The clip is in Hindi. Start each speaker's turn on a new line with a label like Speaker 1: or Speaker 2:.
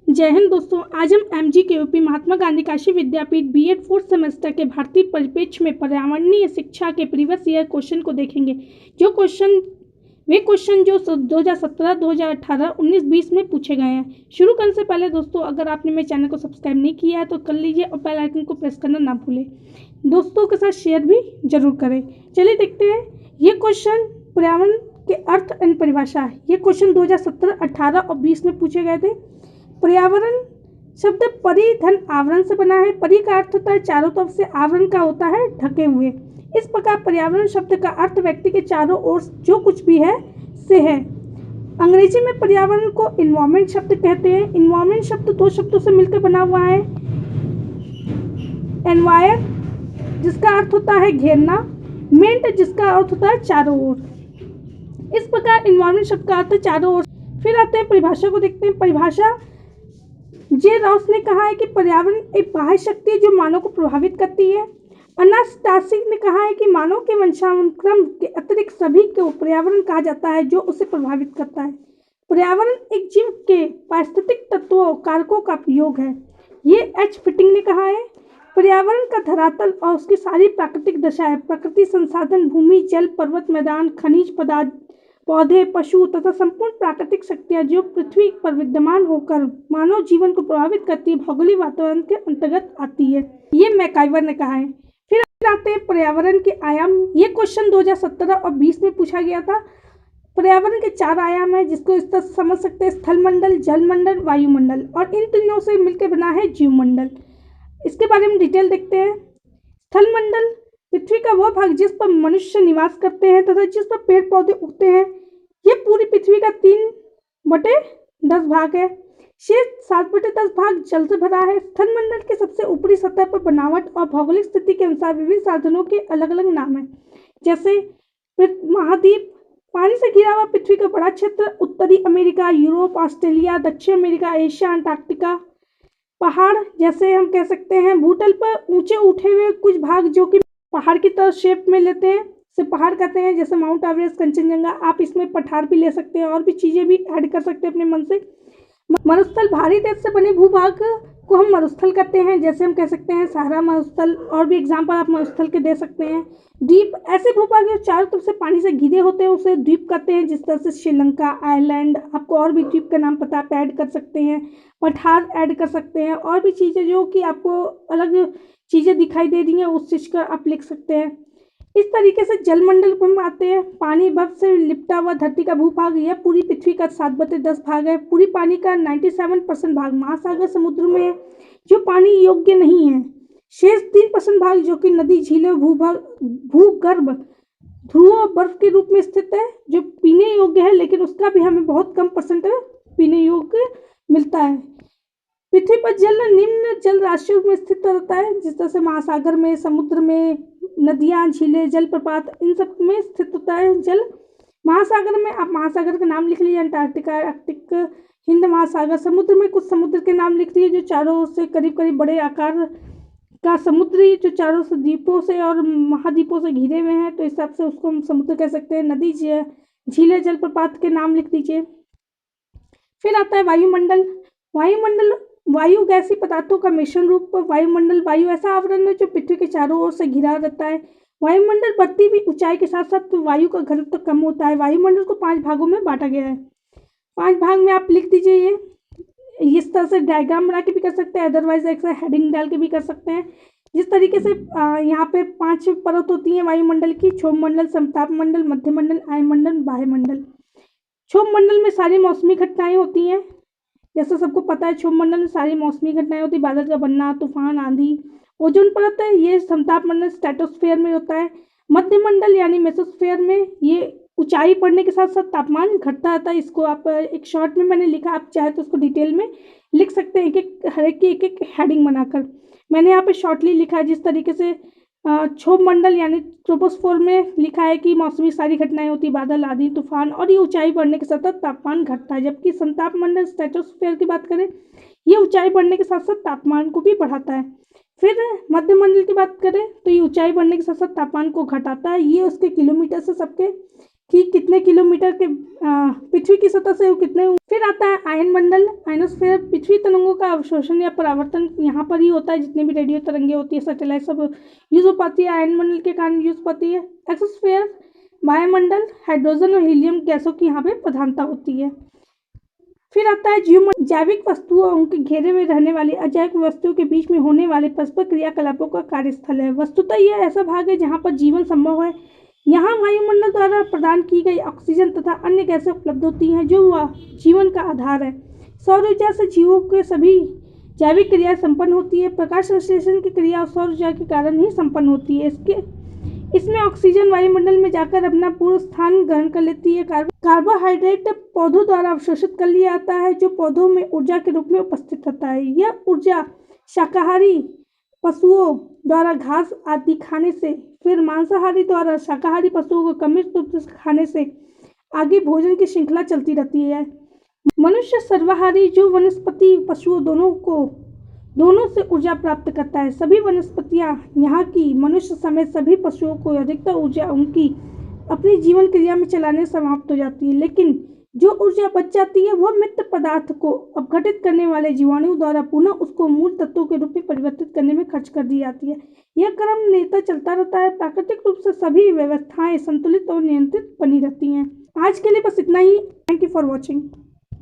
Speaker 1: जय हिंद दोस्तों। आज हम MGKUP महात्मा गांधी काशी विद्यापीठ B.Ed 4th सेमेस्टर के भारतीय परिप्रेक्ष्य में पर्यावरणीय शिक्षा के प्रीवियस ईयर क्वेश्चन को देखेंगे। जो क्वेश्चन जो 2017, 2018, 19, 20 में पूछे गए हैं। शुरू करने से पहले दोस्तों, अगर आपने मेरे चैनल को सब्सक्राइब नहीं किया है तो कर लीजिए और बेल आइकन को प्रेस करना ना भूलें। दोस्तों के साथ शेयर भी जरूर करें। चलिए देखते हैं। ये क्वेश्चन पर्यावरण के अर्थ एंड परिभाषा है। ये क्वेश्चन 2017, 18 और 20 में पूछे गए थे। पर्यावरण शब्द परि धन आवरण से बना है। परि का अर्थ होता है चारों तरफ से, आवरण का होता है ढके हुए। इस प्रकार पर्यावरण शब्द का अर्थ व्यक्ति के चारों ओर जो कुछ भी है से है। अंग्रेजी में पर्यावरण को इन्वायरमेंट शब्द कहते हैं। इन्वायरमेंट शब्द दो शब्दों से मिलकर बना हुआ है। एनवायर जिसका अर्थ होता है घेरना, मेंट जिसका अर्थ होता है चारों ओर। इस प्रकार इन्वायरमेंट शब्द का अर्थ चारों ओर। फिर आते हैं परिभाषा को देखते हैं। परिभाषा जे रॉस ने कहा है कि पर्यावरण एक बाह्य शक्ति है जो मानव को प्रभावित करती है। अनास्टासिक ने कहा है कि मानव के वंशानुक्रम के अतिरिक्त सभी को पर्यावरण कहा जाता है जो उसे प्रभावित करता है। पर्यावरण एक जीव के पारिस्थितिक तत्वों कारकों का योग है। ये एच फिटिंग ने कहा है। पर्यावरण का धरातल और उसकी सारी प्राकृतिक दशाएं, प्रकृति संसाधन, भूमि, जल, पर्वत, मैदान, खनिज पदार्थ, पौधे, पशु तथा संपूर्ण प्राकृतिक शक्तियां जो पृथ्वी पर विद्यमान होकर मानव जीवन को प्रभावित करती है, भौगोलिक वातावरण के अंतर्गत आती है। ये मैकाइवर ने कहा है। फिर आते हैं पर्यावरण के आयाम। ये क्वेश्चन 2017 और 20 में पूछा गया था। पर्यावरण के 4 आयाम है जिसको इस तरह समझ सकते हैं: स्थलमंडल, जलमंडल, वायुमंडल, और इन तीनों से मिलकर बना है जीवमंडल। इसके बारे में डिटेल देखते हैं। स्थलमंडल पृथ्वी का वह भाग जिस पर मनुष्य निवास करते हैं तथा जिस पर पेड़ पौधे उगते हैं। यह पूरी पृथ्वी का 3/10 भाग है। शेष 7/10 भाग जल से भरा है। स्थलमंडल के सबसे ऊपरी सतह पर बनावट और भौगोलिक स्थिति के अनुसार विभिन्न साधनों के अलग अलग नाम हैं, जैसे महाद्वीप, पानी से घिरा हुआ पृथ्वी का बड़ा क्षेत्र, उत्तरी अमेरिका, यूरोप, ऑस्ट्रेलिया, दक्षिण अमेरिका, एशिया, अंटार्कटिका। पहाड़ जैसे हम कह सकते हैं भूतल पर ऊंचे उठे हुए कुछ भाग जो कि पहाड़ की तरह शेप में लेते हैं, से पहाड़ कहते हैं, जैसे माउंट एवरेस्ट, कंचनजंगा। आप इसमें पठार भी ले सकते हैं और भी चीज़ें भी ऐड कर सकते हैं अपने मन से। मरुस्थल भारी रेत से बने भूभाग को हम मरुस्थल कहते हैं, जैसे हम कह सकते हैं सहारा मरुस्थल, और भी एग्जाम्पल आप मरुस्थल के दे सकते हैं। द्वीप ऐसे भूभाग जो चारों तरफ से पानी से घिरे होते हैं उसे द्वीप कहते हैं, जिस तरह से श्रीलंका, आयरलैंड। आपको और भी द्वीप का नाम पता आप ऐड कर सकते हैं, पठार ऐड कर सकते हैं, और भी चीज़ें जो कि आपको अलग चीज़ें दिखाई दे रही हैं उस चीज़ का आप लिख सकते हैं। इस तरीके से जलमंडल में आते हैं। पानी बर्फ से लिपटा हुआ धरती का भूभाग, यह पूरी पृथ्वी का 7/10 भाग है। पूरी पानी का 97% भाग महासागर समुद्र में है जो पानी योग्य नहीं है। शेष 3% भाग जो कि नदी, झीलें, भूगर्भ ध्रुव बर्फ के रूप में स्थित है जो पीने योग्य है, लेकिन उसका भी हमें बहुत कम परसेंट पीने योग्य मिलता है। पृथ्वी पर जल निम्न जल राशियों में स्थित रहता है, जिस तरह से महासागर में, समुद्र में, नदियां, झीलें, जलप्रपात, इन सब में स्थित होता है जल। महासागर में आप महासागर का नाम लिख लीजिए: अंटार्कटिका, आर्कटिक, हिंद महासागर। समुद्र में कुछ समुद्र के नाम लिख लीजिए जो चारों ओर से करीब करीब बड़े आकार का समुद्री, जो चारों से द्वीपों से और महाद्वीपों से घिरे हुए हैं, तो इस हिसाब से उसको हम समुद्र कह सकते हैं। नदी, झीलें, जलप्रपात के नाम लिख दीजिए। फिर आता है वायुमंडल। वायुमंडल वायु गैसीय पदार्थों का मिश्रण रूप। वायुमंडल वायु ऐसा आवरण है जो पृथ्वी के चारों ओर से घिरा रहता है। वायुमंडल बढ़ती हुई ऊंचाई के साथ साथ वायु का घनत्व कम होता है। वायुमंडल को 5 भागों में बांटा गया है। 5 भाग में आप लिख दीजिए। ये इस तरह से डायग्राम बना के भी कर सकते हैं, अदरवाइज एक हेडिंग डाल के भी कर सकते हैं। जिस तरीके से यहाँ पे 5 परत होती हैं वायुमंडल की: क्षोभ मंडल, समताप मंडल, मध्यमंडल, आयमंडल, बाह्यमंडल। क्षोभ मंडल में सारी मौसमी घटनाएं होती हैं, जैसा सबको पता है क्षोभ मंडल में सारी मौसमी घटनाएं होती है, बादल का बनना, तूफान, आंधी। ओजोन परत है, ये समताप मंडल स्ट्रेटोस्फेयर में होता है। मध्यमंडल यानी मेसोस्फेयर में ये ऊंचाई बढ़ने के साथ साथ तापमान घटता रहता है। इसको आप एक शॉर्ट में मैंने लिखा, आप चाहे तो उसको डिटेल में लिख सकते हैं, हर एक की एक हेडिंग बनाकर। मैंने यहाँ पे शॉर्टली लिखा है जिस तरीके से क्षोभ मंडल यानी ट्रोपोस्फेयर में लिखा है कि मौसमी सारी घटनाएं होती, बादल, आंधी, तूफान, और ये ऊंचाई बढ़ने के साथ साथ तापमान घटता है। जबकि संताप मंडल स्ट्रेटोस्फेयर की बात करें, ये ऊंचाई बढ़ने के साथ साथ तापमान को भी बढ़ाता है। फिर मध्यमंडल की बात करें तो ये ऊंचाई बढ़ने के साथ साथ तापमान को घटाता है। ये उसके किलोमीटर से सबके कि कितने किलोमीटर के पृथ्वी की सतह से वो कितने। फिर आता है आयनमंडल, आयनोस्फीयर। पृथ्वी तरंगों का अवशोषण या परावर्तन यहाँ पर ही होता है। जितनी भी रेडियो तरंगे होती है, सैटेलाइट सब यूज हो पाती है, आयनमंडल के कारण यूज पाती है। एक्सोस्फीयर, वायुमंडल, हाइड्रोजन और हीलियम गैसों की यहाँ पे प्रधानता होती है। फिर आता है जैविक वस्तुओं और उनके घेरे में रहने वाली अजैविक वस्तुओं के बीच में होने वाले परस्पर क्रियाकलापों का कार्यस्थल है। वस्तुतः यह ऐसा भाग है जहाँ पर जीवन संभव है। यहाँ वायुमंडल द्वारा प्रदान की गई ऑक्सीजन तथा अन्य गैसें उपलब्ध होती हैं जो वह जीवन का आधार है। सौर ऊर्जा से जीवों के सभी जैविक क्रियाएं संपन्न होती है। प्रकाश संश्लेषण की क्रिया सौर ऊर्जा के कारण ही संपन्न होती है। इसमें ऑक्सीजन वायुमंडल में जाकर अपना पूर्ण स्थान ग्रहण कर लेती है। कार्बोहाइड्रेट पौधों द्वारा अवशोषित कर लिया जाता है जो पौधों में ऊर्जा के रूप में उपस्थित रहता है। यह ऊर्जा शाकाहारी पशुओं द्वारा घास आदि खाने से, फिर मांसाहारी द्वारा शाकाहारी पशुओं को क्रमिक रूप से खाने से आगे भोजन की श्रृंखला चलती रहती है। मनुष्य सर्वाहारी जो वनस्पति पशुओं दोनों से ऊर्जा प्राप्त करता है। सभी वनस्पतियां यहाँ की मनुष्य समेत सभी पशुओं को अधिकतर ऊर्जा उनकी अपनी जीवन क्रिया में चलाने समाप्त हो जाती है, लेकिन जो ऊर्जा बच जाती है वह मित्र पदार्थ को अपघटित करने वाले जीवाणुओं द्वारा पुनः उसको मूल तत्वों के रूप में परिवर्तित करने में खर्च कर दी जाती है। यह क्रम निरंतर चलता रहता है। प्राकृतिक रूप से सभी व्यवस्थाएं संतुलित और नियंत्रित बनी रहती हैं। आज के लिए बस इतना ही। Thank you for watching.